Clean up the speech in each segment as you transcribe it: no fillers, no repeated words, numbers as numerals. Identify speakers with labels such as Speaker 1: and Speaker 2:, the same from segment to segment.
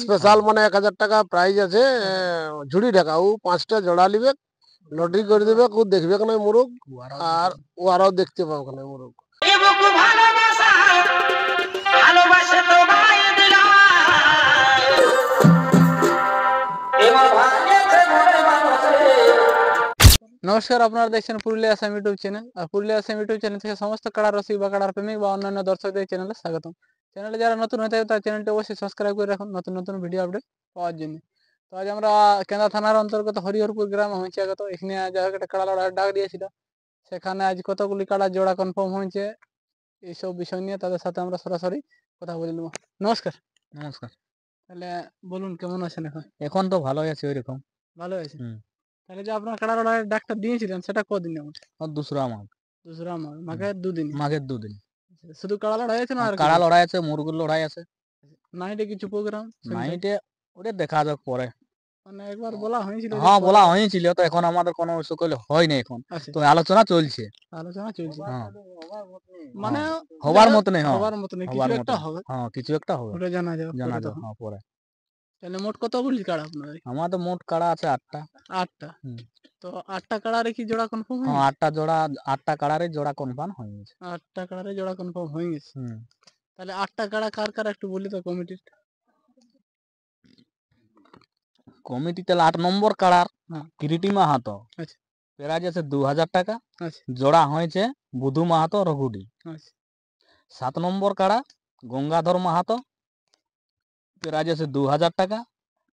Speaker 1: Special মানে 1000 টাকা prize আছে। ঝুড়ি ঢাকা ও 5টা জোড়া নিবে, লটারি করে দিবে, কেউ দেখবে না মুরগ, আর ওরাও দেখতে পাবে না মুরগ।
Speaker 2: নমস্কার, আপনারা দেখছেন পুরুলিয়া আসাম ইউটিউব চ্যানেল। আর পুরুলিয়া আসাম ইউটিউব চ্যানেল থেকে সমস্ত কাড়া রসিক বা কাড়ার প্রেমিক বা অন্যান্য দর্শকদের চ্যানেলে স্বাগতম। চ্যানেলে যারা নতুন হয়ে থাকে তার চ্যানেলটি অবশ্যই সাবস্ক্রাইব করে রাখুন নতুন নতুন ভিডিও আপডেট পাওয়ার জন্য। তো আজ আমরা কেন্দা থানার অন্তর্গত হরিহরপুর গ্রামে হয়েছে আগত, এখানে যাই হোক একটা কাড়া লড়াইয়ের ডাক দিয়েছিল। সেখানে আজ কতগুলি কাড়া জোড়া কনফার্ম হয়েছে, এইসব বিষয় নিয়ে তাদের সাথে আমরা সরাসরি কথা বলে নেব। নমস্কার।
Speaker 3: নমস্কার।
Speaker 2: তাহলে বলুন, কেমন আছেন এখন?
Speaker 3: এখন তো ভালোই আছে, ওইরকম
Speaker 2: ভালো আছে। তাহলে যে আপনার কাড়া লড়াইয়ের ডাকটা দিয়েছিলেন সেটা কদিনে?
Speaker 3: দুসরা মাঘ,
Speaker 2: দুসরা মাঘ, মাঘের দুদিন।
Speaker 3: মাঘের 2 দিন
Speaker 2: শুধু কাড়া লড়াই আছে না আর
Speaker 3: কাড়া লড়াই আছে, মুরগুর লড়াই আছে।
Speaker 2: নাইটে কিছু প্রোগ্রাম?
Speaker 3: নাইটে ওটা দেখা যাক পরে।
Speaker 2: মানে একবার বলা হয়েছিল।
Speaker 3: হ্যাঁ, বলা হয়েছিল, তো এখন আমাদের কোনো সকল হয়নি এখন, তো আলোচনা চলছে।
Speaker 2: আলোচনা চলছে,
Speaker 3: হ্যাঁ,
Speaker 2: মানে
Speaker 3: হবার মত নেই।
Speaker 2: হবার মত নেই, কিছু একটা হবে।
Speaker 3: হ্যাঁ, কিছু একটা হবে,
Speaker 2: ওটা জানা যাবে
Speaker 3: পরে।
Speaker 2: তাহলে মোট কতগুলি কাড়া আপনাদের?
Speaker 3: আমাদের মোট কাড়া আছে 8টা।
Speaker 2: 8টা। তো 8টা কাড়ারে কি জোড়া কনফার্ম হয়ে?
Speaker 3: হ্যাঁ, 8টা কাড়ারে জোড়া কনফার্ম হয়ে গেছে।
Speaker 2: 8টা কাড়ারে জোড়া কনফার্ম হয়ে গেছে। তাহলে 8টা কাড়া কার কার একটু বলি তো কমিটির।
Speaker 3: কমিটিতে 8 নম্বর কাড়ার কিরিটি মাহাতো,
Speaker 2: আচ্ছা,
Speaker 3: প্রাইজ আছে 2000 টাকা।
Speaker 2: আচ্ছা,
Speaker 3: জোড়া হয়েছে বুধু মাহাতো রঘুডি।
Speaker 2: আচ্ছা।
Speaker 3: 7 নম্বর কাড়া গঙ্গাধর মাহাতো, প্রাইজ আছে 2000 টাকা।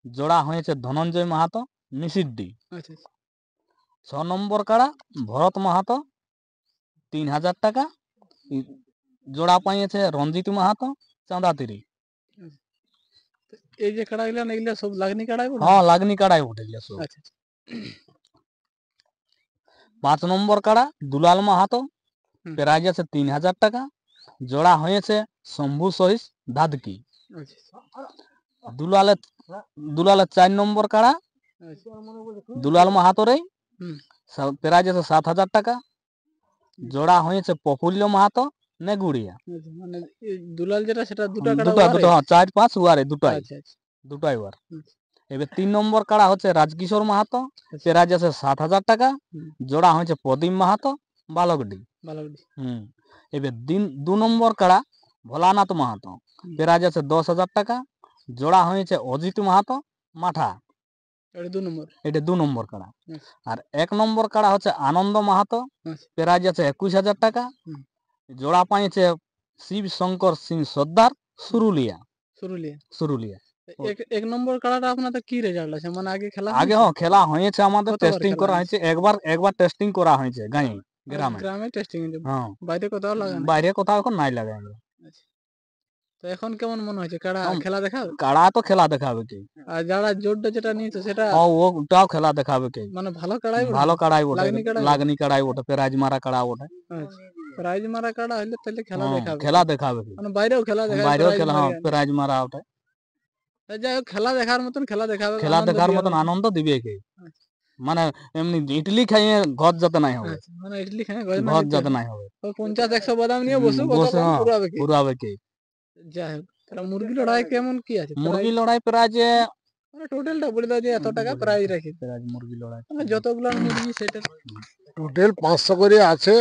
Speaker 3: জোড়া হয়েছে ধনঞ্জয় মাহাতো নিষিদ্ধি।
Speaker 2: আচ্ছা,
Speaker 3: 6 নম্বর কাড়া ভরত মাহাতো 3000 টাকা। জোড়া পাইছে রঞ্জিত মাহাতো চাঁদাতিরি।
Speaker 2: এই যে কাড়া গুলা এগুলা সব লাগনি কাড়াই?
Speaker 3: হ্যাঁ, লাগনি কাড়াই উঠে গেছে সব।
Speaker 2: আচ্ছা।
Speaker 3: 5 নম্বর কাড়া দুলাল মাহাতো, প্রাইজ আছে 3000 টাকা। জোড়া হয়েছে শম্ভু সহিস ধাদকি। দুলালের 4 নম্বর কাড়া দুলাল মাহাতোরে, প্রাইজ আছে 7000 টাকা। জোড়া হয়েছে প্রফুল্ল মাহাতো নেগুড়িয়া।
Speaker 2: মানে দুলাল যেটা সেটা দুটো কাড়া?
Speaker 3: দুটো 4-5 ওয়ারে দুটাই ওয়ার। এবার 3 নম্বর কাড়া হচ্ছে রাজকিশোর মাহাতো, প্রাইজ আছে 7000 টাকা। জোড়া হয়েছে প্রদীপ মাহাতো বালকডি। এবার 2 নম্বর কাড়া ভোলানাথ মাহাতো, প্রাইজ আছে 10,000 টাকা। জোড়া হয়েছে অজিত মাহাতো মাঠা। এটা 2 নম্বর কাড়া। আর 1 নম্বর কাড়া হচ্ছে আনন্দ মাহাতো, প্রাইজ আছে 21,000 টাকা। জোড়া পাইছে শিব শঙ্কর সিং সর্দার সুরুলিয়া।
Speaker 2: 1 নম্বর কাড়াটা আপনাদের কি রেজাল্ট আছে? মানে আগে খেলা
Speaker 3: খেলা হয়েছে, আমাদের টেস্টিং করা হয়েছে। একবার টেস্টিং করা হয়েছে গ্রামে
Speaker 2: টেস্টিং।
Speaker 3: হ্যাঁ,
Speaker 2: বাইরে
Speaker 3: কোথাও এখন নাই লাগাই।
Speaker 2: তো এখন কেমন মনে হচ্ছে কাড়া খেলা দেখাবে?
Speaker 3: কাড়া তো খেলা দেখাবে কি,
Speaker 2: আর যারা জোরটা যেটা নিয়েছে সেটা
Speaker 3: ওটাও খেলা দেখাবে কি।
Speaker 2: মানে ভালো কাড়াই
Speaker 3: ওঠে, লাগনি কাড়াই ওঠে, প্রাইজ মারা কাড়া ওঠে।
Speaker 2: প্রাইজ মারা কাড়া হলে তাহলে
Speaker 3: খেলা দেখাবে কি।
Speaker 2: মানে বাইরেও খেলা দেখাবে,
Speaker 3: প্রাইজ মারা ওঠে।
Speaker 2: যাই হোক, খেলা দেখার মতন খেলা দেখাবে,
Speaker 3: আনন্দ দিবে কি। মানে এমনি ইডলি খাইয়ে ঘর যাতে নাই হবে,
Speaker 2: মানে ইডলি খাইয়ে
Speaker 3: ঘর যাতে নাই হবে।
Speaker 2: 50-100 বাদাম নিয়ে
Speaker 3: পুরাবে কি।
Speaker 2: যাই হোক, তাহলে মুরগি লড়াই কেমন কি আছে?
Speaker 3: মুরগি লড়াই প্রাইজ
Speaker 2: মানে টোটালটা বলে দাও যে এত টাকা প্রাইজ রাখি।
Speaker 3: মুরগি লড়াই
Speaker 2: মানে যতগুলো মুরগি সেটা
Speaker 1: টোটাল 500 করে আছে।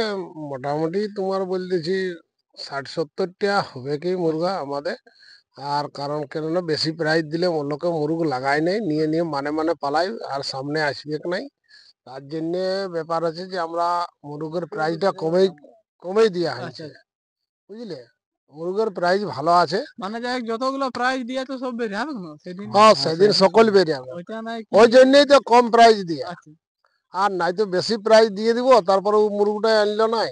Speaker 1: মোটামুটি তোমার বলতেছি 60-70টা হবে কি মুরগা আমাদের। আর কারণ কেননা বেশি প্রাইজ দিলে লোকে মুরগ লাগায় নাই, নিয়ে মানে পালাই, আর সামনে আসবে নাই। তার জন্য ব্যাপার আছে যে আমরা মুরগের প্রাইজটা কমেই দেওয়া হয়েছে, বুঝলে। মুরগের প্রাইজ ভালো আছে।
Speaker 2: মানে যাই হোক, যতগুলো প্রাইজ দিয়ে তো সব বেরিয়ে হবে না সেদিন?
Speaker 1: হ্যাঁ, সেদিন সকল বেরিয়ে হবে, ওই জন্যই তো কম প্রাইজ দিয়ে। আর নাই তো বেশি প্রাইজ দিয়ে দিব, তারপরে ও মুরগটাই আনলো নাই,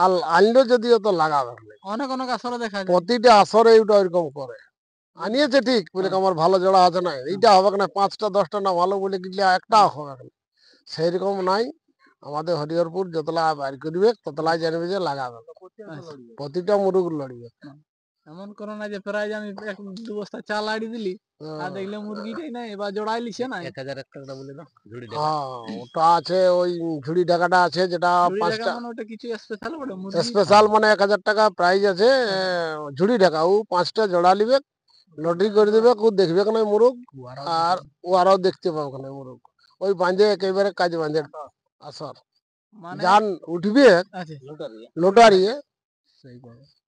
Speaker 1: আর আনলো যদিও তো লাগাবে
Speaker 2: অনেক আসরে দেখা যায়।
Speaker 1: প্রতিটা আসরে এইটা ওইরকম করে আনিয়েছে ঠিক বলে আমার ভালো জোড়া আছে না, এইটা হবে না 5টা 10টা না ভালো বলে গেলে একটা হবে না, সেইরকম নাই। আমাদের হরিহরপুর যতলা বাইর করবে ততলাই জানবে যে লাগাবে, প্রতিটা মুরগ লড়বে।
Speaker 2: এমন করো না যে প্রাইজ আমি 1-2 বস্তা চাল আড়ি দিলি আর দেখলে মুরগিটাই নাই, এবার জোড়াই লিছে না।
Speaker 3: 1000 টাকা বলে দাও ঝুড়ি ঢাকা।
Speaker 1: হ্যাঁ, ওটা আছে, ওই ঝুড়ি ঢাকাটা আছে, যেটা 5টা
Speaker 2: ওটা কিছু স্পেশাল বটে।
Speaker 1: স্পেশাল মানে 1000 টাকা প্রাইজ আছে। ঝুড়ি ঢাকা ও 5টা জোড়া নিবে, লটারি করে দিবে, কেউ দেখবে না মুরগ, আর ওরাও দেখতে পাবে না মুরগ। ওই বাঁধে একেবারে কাজ বাঁধে আসর
Speaker 2: মানে
Speaker 1: যান উঠবে
Speaker 2: আচ্ছা
Speaker 1: লটারি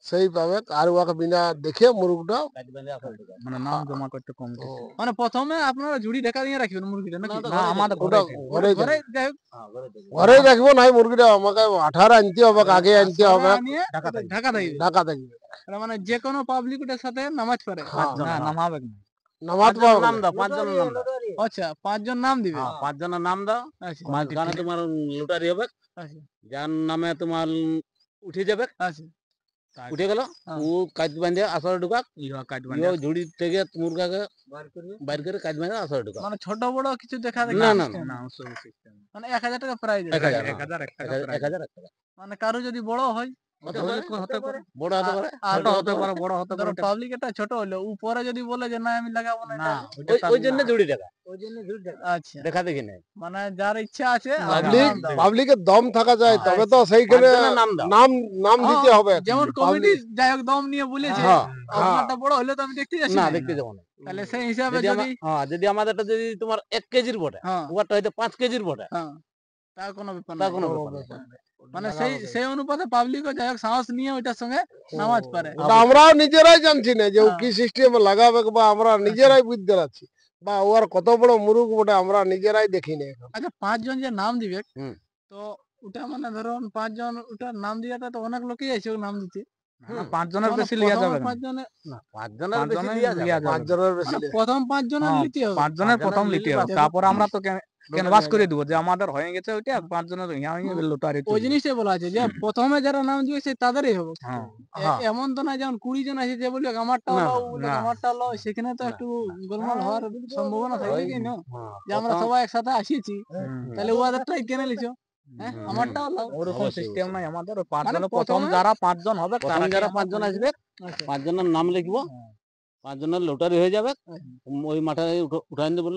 Speaker 1: সেই পাবে, আর ওকে বিনা দেখে মুরগটা
Speaker 3: মানে নাম জমা করতে কম
Speaker 1: ও,
Speaker 2: মানে প্রথমে আপনারা জুড়ি ঢাকা দিয়ে রাখবেন মুরগিটা নাকি?
Speaker 3: না আমাদের
Speaker 1: ওটা ঘরেই
Speaker 2: ঘরে
Speaker 1: থাকবে।
Speaker 2: যাই হোক,
Speaker 1: ঘরেই রাখবো নাই মুরগিটা, আমাকে 18 আনতে হবে, আগে আনতে হবে,
Speaker 2: আসারা নিয়ে ঢাকা থাকবে।
Speaker 1: ঢাকা থাকবে।
Speaker 2: তার মানে যে কোনো পাবলিকের সাথে নামাজ পড়ে।
Speaker 1: হ্যাঁ,
Speaker 3: না নামাবে না।
Speaker 1: নামাজ পাবে
Speaker 4: নাম
Speaker 1: না।
Speaker 4: দাও, 5 জনের নাম দাও।
Speaker 2: আচ্ছা 5 জন নাম দিবে।
Speaker 4: 5 জনের নাম দাও।
Speaker 2: আচ্ছা
Speaker 4: মাঝখানে তোমার লটারি হবে,
Speaker 2: আচ্ছা
Speaker 4: যার নামে তোমার উঠে যাবে,
Speaker 2: আচ্ছা
Speaker 4: উঠে গেল,
Speaker 2: হ্যাঁ।
Speaker 4: ও কাজ বাঁধে আসরে ঢুকাক,
Speaker 3: ইয়া কাট
Speaker 4: ইও ঝুড়ি থেকে মুরগাকে বাইর করে কাজ বাঁধে আসরে ঢুকাক।
Speaker 2: মানে ছোট বড় কিছু দেখা দেখি
Speaker 4: না, না,
Speaker 2: system?
Speaker 3: না ওসব সিস্টেম
Speaker 2: মানে 1000 টাকা প্রাইজ
Speaker 4: 1000,
Speaker 3: 1000 টাকা
Speaker 4: 1000 টাকা।
Speaker 2: মানে কারো যদি বড় হয়
Speaker 4: হতে পারে,
Speaker 3: হতে পারে
Speaker 4: বড় হতে পারে,
Speaker 2: আর
Speaker 3: ছোট হতে পারে বড় হতে
Speaker 2: ধরো
Speaker 3: পারে
Speaker 2: পাবলিক এটা ছোট হলো, উপরে যদি বলে যে না আমি লাগাবো না
Speaker 3: না
Speaker 2: এটা,
Speaker 4: ওই জন্য ঝুড়ি টাকা
Speaker 2: আচ্ছা
Speaker 4: দেখা দেখি নাই।
Speaker 2: মানে যার ইচ্ছা আছে
Speaker 1: পাবলিক
Speaker 2: নাম দাও।
Speaker 1: পাবলিকের দম থাকা যায়,
Speaker 4: হ্যাঁ,
Speaker 1: তবে তো সেইখানে
Speaker 4: 5 জনের নাম দাও।
Speaker 1: নাম নাম দিতে
Speaker 2: হ্যাঁ,
Speaker 1: হবে।
Speaker 2: যেমন কমিটি যাই হোক দম নিয়ে বলেছে
Speaker 1: হ্যাঁ,
Speaker 2: আপনারটা বড় হলে তো আমি দেখতে যাচ্ছি
Speaker 4: না
Speaker 2: না।
Speaker 4: দেখতে যাবো না।
Speaker 2: তাহলে সেই হিসাবে
Speaker 4: যদি
Speaker 2: যদি
Speaker 4: যদি আমাদেরটা যদি তোমার 1 কেজির বটে,
Speaker 2: হ্যাঁ
Speaker 4: ওটা হয়তো 5 কেজির বটে,
Speaker 2: হ্যাঁ তা কোনো ব্যাপার
Speaker 4: তা
Speaker 2: না।
Speaker 4: কোনো ব্যাপার না।
Speaker 2: মানে সেই অনুপাতে পাবলিকও যাই হোক সাহস নিয়ে ওইটার সঙ্গে নামাজ পারে।
Speaker 1: ওটা আমরাও নিজেরাই জানছি না যে ও
Speaker 2: হ্যাঁ।
Speaker 1: কি সিস্টেমে লাগাবে, বা আমরা নিজেরাই বুঝতে পারছি, বা ওর কত বড় মুরগ বটে আমরা নিজেরাই দেখি না এখন।
Speaker 2: আচ্ছা 5 জন যে নাম দিবে
Speaker 4: হুম।
Speaker 2: তো ওটা মানে ধরুন 5 জন ওটার নাম দিয়াটা তো অনেক লোকই আছে ওর নাম দিতে।
Speaker 3: 5 জনের
Speaker 2: মানে
Speaker 3: বেশি লিয়া যাবে না
Speaker 2: 5 জনের
Speaker 4: না, 5 জনের
Speaker 3: 5
Speaker 4: বেশি
Speaker 3: জনের
Speaker 4: লিয়া যাবে।
Speaker 3: লিয়া যাবে
Speaker 1: 5 জনের বেশি
Speaker 2: মানে
Speaker 1: নেই।
Speaker 2: প্রথম 5 জনের
Speaker 3: হ্যাঁ,
Speaker 2: নিতে হবে।
Speaker 3: 5 জনের
Speaker 4: 5
Speaker 3: প্রথম
Speaker 4: জনের
Speaker 3: লিতে
Speaker 4: লিলি
Speaker 3: হবে,
Speaker 4: বাদ
Speaker 3: তারপর আমরা তো ক্যানভাস করে দিব যে আমাদের হয়ে গেছে ওইটা 5 জনের ইয়া হয়ে গেল লটারি
Speaker 2: ওই জিনিসটাই বলা আছে যে প্রথমে যারা নাম দিবে সেই তাদেরই হবে।
Speaker 3: হ্যাঁ
Speaker 1: হ্যাঁ।
Speaker 2: এমন তো না যেমন 20 জন আছে যে বলবে আমারটা
Speaker 4: না,
Speaker 2: হলো
Speaker 4: না,
Speaker 2: ও বলবে
Speaker 3: না।
Speaker 2: আমারটা হলো, সেখানে তো একটু গোলমাল হওয়ার সম্ভাবনা থাকে কি না,
Speaker 4: হ্যাঁ,
Speaker 2: যে আমরা
Speaker 4: প্রথম-
Speaker 2: সবাই একসাথে আসিছি
Speaker 3: হুম।
Speaker 2: তাহলে ওদেরটাই কেনে লিছো, হ্যাঁ
Speaker 4: হুম।
Speaker 2: আমারটা হলো।
Speaker 3: ওরকম
Speaker 4: অবশ্যই,
Speaker 3: সিস্টেম নাই আমাদের, ওই 5
Speaker 2: মানে
Speaker 3: জনের প্রথম
Speaker 2: প্রথমে-
Speaker 3: যারা 5 জন হবে
Speaker 4: প্রথম যারা 5 জন আসবে,
Speaker 2: আচ্ছা
Speaker 4: 5 জনের নাম লিখবো, 5 জনের লটারি হয়ে যাবে, ওই মাঠে উঠাই দেবো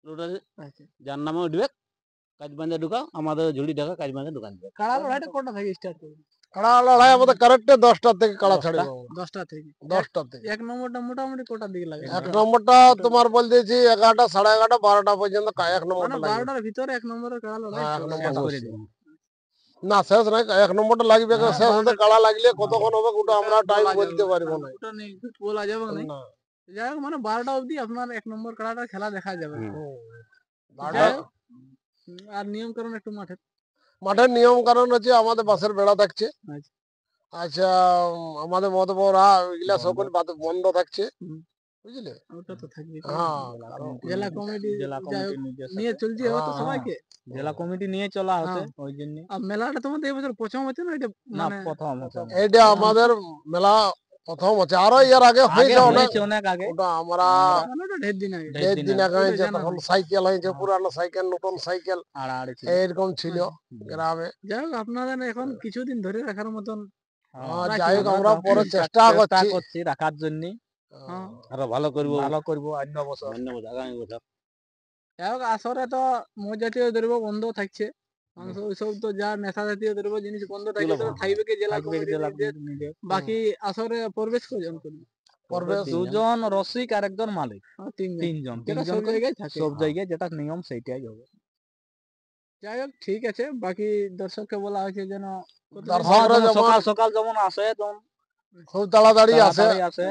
Speaker 4: লটারি,
Speaker 2: আচ্ছা
Speaker 4: যার নামে উঠবে কাজ বাঁধে ঢুকাও, আমাদের ঝুড়ি টাকা কাজ বাঁধে ঢুকান দেবে।
Speaker 2: কাড়া লড়াইটা কোটা থেকে স্টার্ট করবে?
Speaker 1: কাড়া লড়াই আমাদের কারেক্টে 10টা থেকে কাড়া ছাড়িব।
Speaker 2: 10টা থেকে।
Speaker 1: 10টা থেকে
Speaker 2: এক নম্বরটা মোটামুটি কোটার দিকে লাগে?
Speaker 1: 1 নম্বরটা তোমার বলতেছি 11টা, 11:30, 12টা পর্যন্ত 1
Speaker 2: মানে
Speaker 1: নম্বরটা লাগবে।
Speaker 2: 12টার ভিতরে 1 নম্বরের কাড়া লড়াই
Speaker 1: হ্যাঁ, 1
Speaker 2: চলবে।
Speaker 1: নম্বরটা
Speaker 3: করে
Speaker 1: শেষ।
Speaker 3: দিবো।
Speaker 1: না শেষ নাই, 1 নম্বরটা লাগবে,
Speaker 2: হ্যাঁ,
Speaker 1: শেষ হতে
Speaker 2: 12টা
Speaker 1: কাড়া লাগলে কতক্ষণ হবে ওটা আমরা টাইম
Speaker 2: বলা
Speaker 1: বলতে
Speaker 2: যাবে
Speaker 1: পারবো
Speaker 2: না।
Speaker 1: না।
Speaker 2: ওটা নেই বলা যাবে না।
Speaker 1: না।
Speaker 2: যাই হোক মানে 12টা অবধি আপনার 1 নম্বর কাড়াটা খেলা দেখা যাবে।
Speaker 4: হুম।
Speaker 2: যাই হোক, আর নিয়ম কারণ একটু মাঠে
Speaker 1: মাঠের নিয়ম কারণ হচ্ছে আমাদের বাসের বেড়া থাকছে।
Speaker 2: আচ্ছা।
Speaker 1: আচ্ছা, আমাদের মতবরা এগুলা সকল বন্ধ থাকছে,
Speaker 2: হুম।
Speaker 1: বুঝলে?
Speaker 2: ওটা তো থাকবে।
Speaker 1: হ্যাঁ, কারণ
Speaker 2: জেলা কমিটি
Speaker 3: জেলা
Speaker 2: যাই হোক
Speaker 3: কমিটি নিজের
Speaker 2: নিয়ে
Speaker 3: সাথে-
Speaker 2: চলছে হয়তো
Speaker 1: হ্যাঁ,
Speaker 2: সবাইকে।
Speaker 3: জেলা কমিটি নিয়ে চলা হচ্ছে
Speaker 2: হ্যাঁ।
Speaker 3: ওই জন্য।
Speaker 2: আর মেলাটা তোমাদের এবছর প্রথম হচ্ছে না এটা?
Speaker 3: না
Speaker 2: মানে
Speaker 3: প্রথম
Speaker 1: এইটা আমাদের মেলা প্রথম হচ্ছে, আরো এর আগে
Speaker 3: আগে
Speaker 1: হয়েছে অনেক।
Speaker 3: হয়েছে অনেক আগে।
Speaker 1: ওটা আমরা
Speaker 2: মানে ওটা ঢের দিন আগে।
Speaker 3: ঢের
Speaker 1: 1.5 দিন আগে
Speaker 2: ওটা
Speaker 1: হয়েছে,
Speaker 2: জানা
Speaker 1: তখন
Speaker 2: নাই।
Speaker 1: সাইকেল হয়েছে, পুরানো সাইকেল, নতুন সাইকেল
Speaker 3: আড়াআড়ি ছিল।
Speaker 1: এইরকম ছিল গ্রামে।
Speaker 2: যাই হোক আপনাদের এখন কিছুদিন ধরে রাখার মতন
Speaker 3: হ্যাঁ,
Speaker 1: যাই হোক আমরা
Speaker 3: তো
Speaker 1: পরে চেষ্টা করছি।
Speaker 3: করছি রাখার জন্য,
Speaker 2: হ্যাঁ।
Speaker 4: আরো ভালো করবো
Speaker 3: ভালো করব অন্য বছর।
Speaker 4: অন্য বছর, আগামী বছর।
Speaker 2: যাই হোক আসরে তো মদ জাতীয় দ্রব্য বন্ধ থাকছে, মাংস ওইসব তো যা নেশা জাতীয় দ্রব্য জিনিস বন্ধ থাকবে, তো থাকবে কি জেলা
Speaker 3: থাকবে
Speaker 2: কমিটি
Speaker 3: জেলা
Speaker 2: নির্দেশ।
Speaker 3: কমিটি নিজে।
Speaker 2: বাকি আসরে প্রবেশ কজন করবে?
Speaker 1: প্রবেশ
Speaker 3: দুজন রসিক আর একজন মালিক,
Speaker 2: 3 জন।
Speaker 3: 3 জন,
Speaker 2: যেটা
Speaker 3: 3
Speaker 2: সব
Speaker 3: জন
Speaker 2: জায়গায় থাকে।
Speaker 3: সব জায়গায় যেটা নিয়ম সেইটাই হবে।
Speaker 2: যাই হোক ঠিক আছে, বাকি দর্শককে বলা হয়েছে যেন কতদিন-
Speaker 1: দর্শকরা
Speaker 3: হ্যাঁ, যেমন
Speaker 1: যেমন
Speaker 3: সকাল সকাল যেমন আসে, যেমন
Speaker 1: খুব তাড়াতাড়ি আসে,
Speaker 3: তাড়াতাড়ি আসে।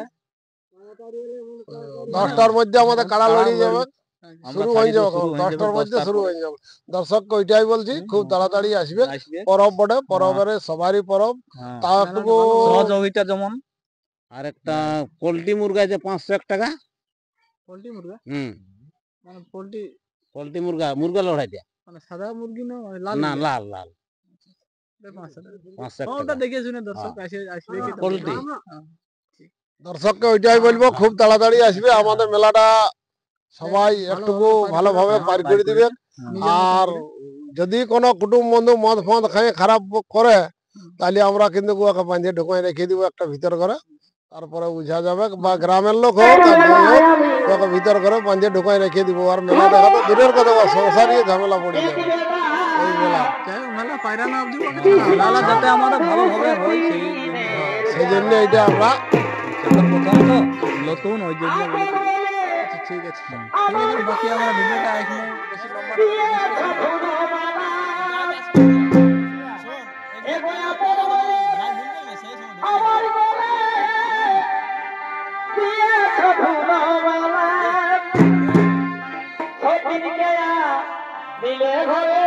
Speaker 1: 10টার মধ্যে আমাদের কাড়া
Speaker 3: কাড়া
Speaker 1: লড়িয়ে যাবে,
Speaker 3: আমরা
Speaker 1: শুরু
Speaker 3: ছাড়ি
Speaker 1: হয়ে
Speaker 3: দেব,
Speaker 1: যাবে,
Speaker 3: শুরু হয়ে যাবে
Speaker 1: 10টার মধ্যে
Speaker 3: 10টার
Speaker 1: শুরু
Speaker 3: পরে।
Speaker 1: হয়ে যাবে। দর্শককে ওইটাই বলছি, খুব তাড়াতাড়ি আসবে।
Speaker 3: আসবে।
Speaker 1: পরব বটে, পরবের সবারই পরব,
Speaker 3: হ্যাঁ।
Speaker 1: তাও একটুকু
Speaker 3: সহযোগিতা যেমন
Speaker 4: আর একটা পোল্ট্রি মুরগা আছে 501 টাকা।
Speaker 2: পোল্ট্রি মুরগা মানে
Speaker 4: পোল্ট্রি মুরগা লড়াইটা
Speaker 2: মানে সাদা মুরগি না লাল
Speaker 4: না,
Speaker 2: মুরগি?
Speaker 4: লাল লাল
Speaker 2: 500 টাকা।
Speaker 4: 501
Speaker 2: ওটা
Speaker 4: টাকা
Speaker 2: দেখে শুনে দর্শক আসবে কি
Speaker 4: পোল্ট্রি।
Speaker 2: হ্যাঁ।
Speaker 1: দর্শককে ওইটাই বলবো, খুব তাড়াতাড়ি আসবে। আমাদের মেলাটা সবাই একটুকু ভালোভাবে পার করে দিবে।
Speaker 2: নিজের মতন
Speaker 1: আর
Speaker 2: করে।
Speaker 1: যদি কোনো কুটুম বন্ধু মদ ফদ খাই খারাপ করে, তাহলে আমরা কিন্তু ওকে বাঁধে ঢুকাই রেখে দিব একটা ভিতর করে, তারপরে বুঝা যাবে, বা গ্রামের লোক হোক আর যে হোক, ওকে ভিতর করে বাঁধে ঢুকাই রেখে দিব। আর মেলা দেখা তো দূরের কথা, সংসারই ঝামেলা পড়ে যাবে এই মেলা।
Speaker 2: যাই হোক মেলা পায়রা না অবধি
Speaker 3: মেলা যাতে আমাদের ভালোভাবে হয় সেই
Speaker 1: সেই জন্য এইটা আমরা
Speaker 3: এটা প্রথম তো নতুন ওই জন্য বলেছি।
Speaker 2: আচ্ছা ঠিক আছে ঠিক আছে, বাকি আমরা ভিডিওটা এখানে বেশি লম্বা করছি না।
Speaker 5: দিলে ঘরে